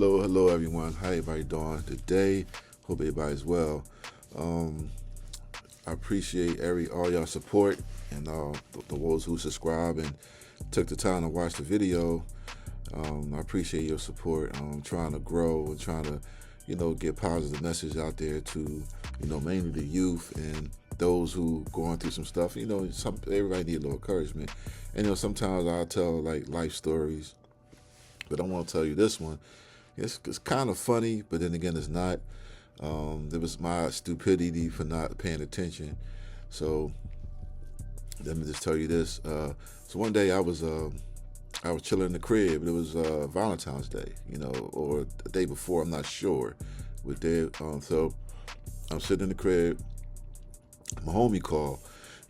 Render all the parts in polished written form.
Hello everyone. How everybody doing today? Hope everybody's well. I appreciate all y'all support and the ones who subscribe and took the time to watch the video. I appreciate your support. I'm trying to grow and trying to, get positive message out there to, mainly the youth and those who going through some stuff. Everybody need a little encouragement. And sometimes I tell like life stories, but I want to tell you this one. It's kind of funny, but then again, it's not. It was my stupidity for not paying attention. So let me just tell you this. So one day I was chilling in the crib. It was Valentine's Day, or the day before. I'm not sure. With there, so I'm sitting in the crib. My homie called.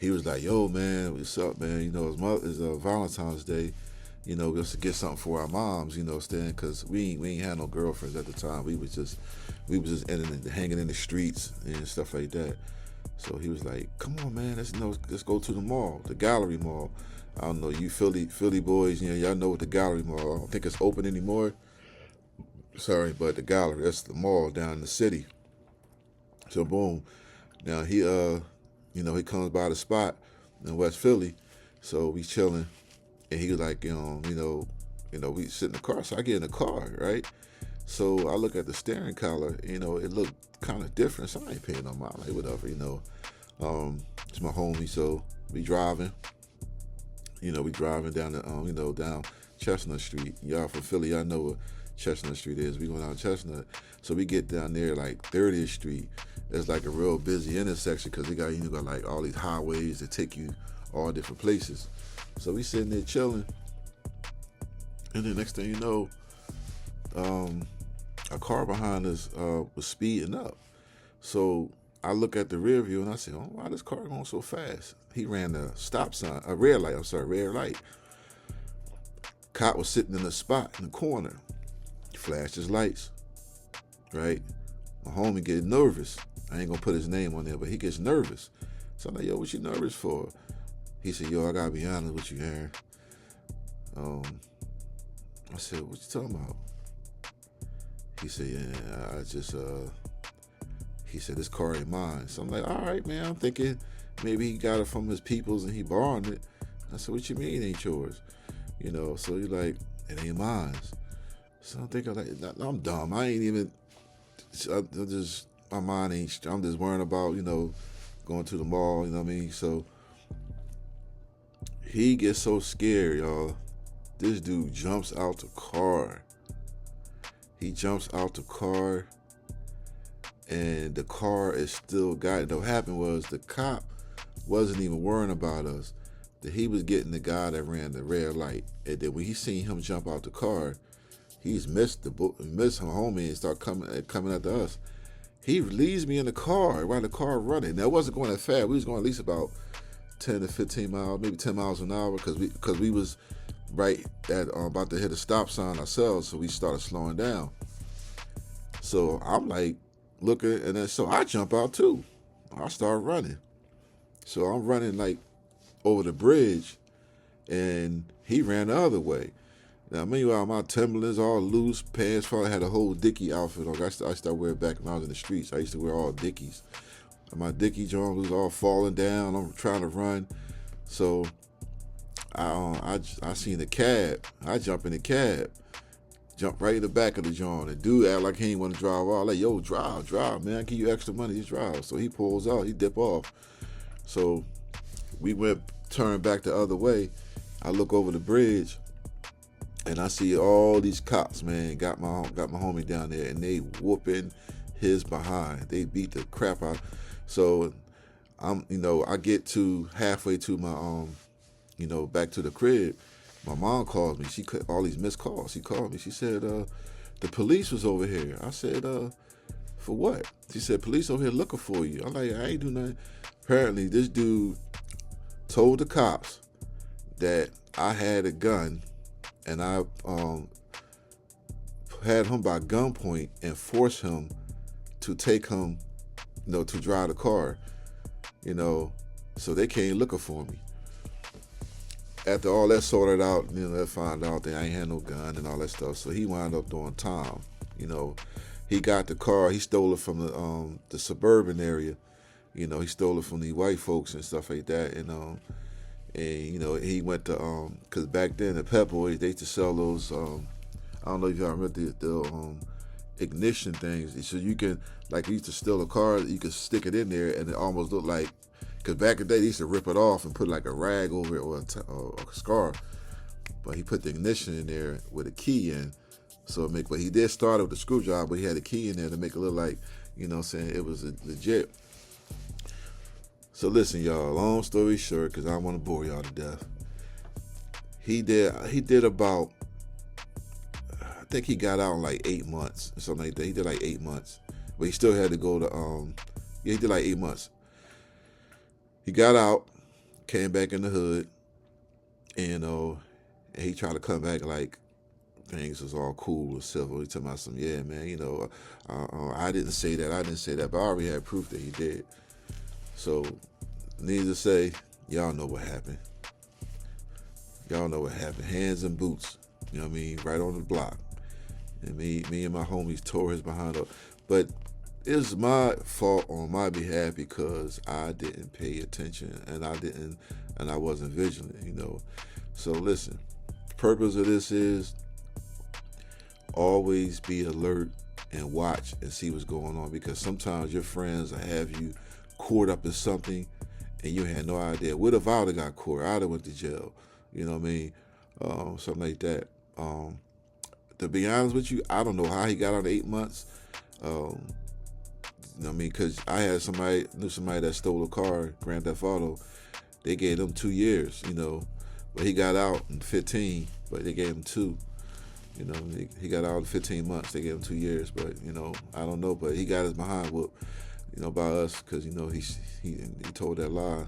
He was like, "Yo, man, what's up, man? It's Valentine's Day. Just to get something for our moms, staying, cause we ain't had no girlfriends at the time. We was just hanging in the streets and stuff like that. So he was like, "Come on, man, let's go to the mall, the Gallery Mall. I don't know, you Philly boys, y'all know what the Gallery Mall. I don't think it's open anymore. Sorry, but the Gallery, that's the mall down in the city. So boom, now he comes by the spot in West Philly, so we chilling." And he was like, we sit in the car. So I get in the car, right? So I look at the steering column, it looked kind of different. So I ain't paying no mind, like whatever, It's my homie, so we driving. We driving down the, down Chestnut Street. Y'all from Philly, y'all know what Chestnut Street is. We going down Chestnut. So we get down there like 30th Street. It's like a real busy intersection because they got, got like all these highways that take you all different places. So we sitting there chilling, and the next thing you know, a car behind us was speeding up. So I look at the rear view and I say, "Oh, why this car going so fast?" He ran a red light. Cop was sitting in a spot in the corner. He flashed his lights, right? My homie getting nervous. I ain't gonna put his name on there, but he gets nervous. So I'm like, "Yo, what you nervous for?" He said, "Yo, I gotta be honest with you, Aaron." I said, "What you talking about?" He said, "Yeah, I just he said, "This car ain't mine." So I'm like, "All right, man." I'm thinking maybe he got it from his peoples and he borrowed it. I said, "What you mean it ain't yours?" So he's like, "It ain't mine." So I'm thinking like, I'm dumb. I ain't even. My mind ain't. I'm just worrying about going to the mall. You know what I mean? So he gets so scared, y'all. This dude jumps out the car. He jumps out the car, and the car is still got it. What happened was the cop wasn't even worrying about us. That he was getting the guy that ran the red light. And then when he seen him jump out the car, he's missed him homie and start coming after us. He leaves me in the car while the car running. Now it wasn't going that fast. We was going at least about 10 to 15 miles, maybe 10 miles an hour, because we was right at about to hit a stop sign ourselves, so we started slowing down. So I'm like looking, and then so I jump out too. I start running. So I'm running like over the bridge, and he ran the other way. Now, meanwhile, my Timberlands all loose, pants falling. I had a whole Dickie outfit on. I started wearing back when I was in the streets. I used to wear all Dickies. My Dickie joint was all falling down. I'm trying to run. So I seen the cab. I jump in the cab. Jump right in the back of the joint. The dude act like he ain't want to drive off. Like, "Yo, drive, man. I give you extra money, just drive." So he pulls out. He dip off. So we turned back the other way. I look over the bridge, and I see all these cops, man, got my homie down there, and they whooping his behind. They beat the crap out. So I get to halfway to my back to the crib. My mom calls me. She cut all these missed calls. She called me. She said, "The police was over here." I said, "For what?" She said, "Police over here looking for you." I'm like, "I ain't do nothing." Apparently, this dude told the cops that I had a gun, and I had him by gunpoint and forced him to take him, to drive the car, so they came looking for me. After all that sorted out, they found out that I ain't had no gun and all that stuff. So he wound up doing time. You know, he got the car. He stole it from the suburban area. You know, he stole it from the white folks and stuff like that. And you know, he went to cause back then the Pep Boys, they used to sell those I don't know if y'all remember the ignition things. So you can, like, you used to steal a car, you could stick it in there and it almost looked like, because back in the day they used to rip it off and put like a rag over it or a scarf. But he put the ignition in there with a key in. So it make, but he did start it with a screwdriver, but he had a key in there to make it look like, you know what I'm saying, it was legit. So listen, y'all, long story short, because I don't want to bore y'all to death. He did about, I think he got out in like 8 months or something like that. He did like 8 months. But he still had to go to, yeah, he did like 8 months. He got out, came back in the hood, and he tried to come back like things was all cool and civil. He talking about some, yeah, man, you know, I didn't say that, but I already had proof that he did. So, needless to say, y'all know what happened. Y'all know what happened. Hands and boots, you know what I mean, right on the block. And me and my homies tore his behind up. But it's my fault on my behalf because I didn't pay attention and I wasn't vigilant, you know. So listen, the purpose of this is always be alert and watch and see what's going on, because sometimes your friends will have you caught up in something and you had no idea. What if I would have got caught? I'd have went to jail. You know what I mean? Something like that. To be honest with you, I don't know how he got out of 8 months. You know what I mean? Because I knew somebody that stole a car, Grand Theft Auto. They gave him 2 years, you know. But he got out in 15, but they gave him 2. You know, he got out in 15 months. They gave him 2 years, but, you know, I don't know. But he got his behind whooped, you know, by us, because, you know, he told that lie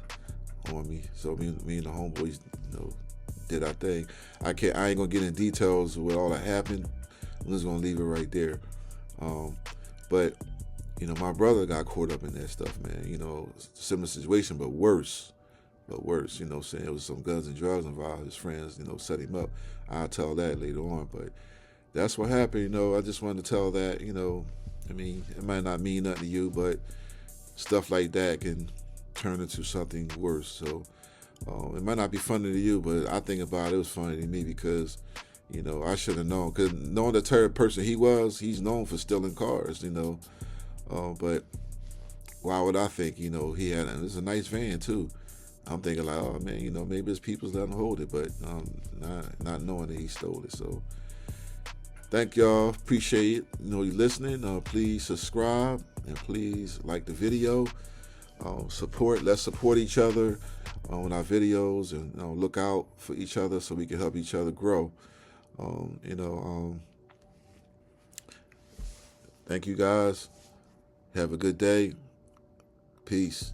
on me. So me and the homeboys, you know, did our thing. I ain't gonna get in details with all that happened. I'm just gonna leave it right there. But you know, my brother got caught up in that stuff, man. You know, similar situation, but worse. You know what I'm saying? It was some guns and drugs involved. His friends, you know, set him up. I'll tell that later on, but that's what happened. You know, I just wanted to tell that. You know, I mean, it might not mean nothing to you, but stuff like that can turn into something worse. So it might not be funny to you, but I think about it was funny to me because, you know, I should have known. Because knowing the type of person he's known for stealing cars, you know. But why would I think, you know, it was a nice van too. I'm thinking like, oh man, you know, maybe his people's letting him hold it, but not knowing that he stole it. So thank y'all. Appreciate it. You know, you listening. Please subscribe and please like the video. Let's support each other on our videos, and look out for each other so we can help each other grow. Thank you guys. Have a good day. Peace.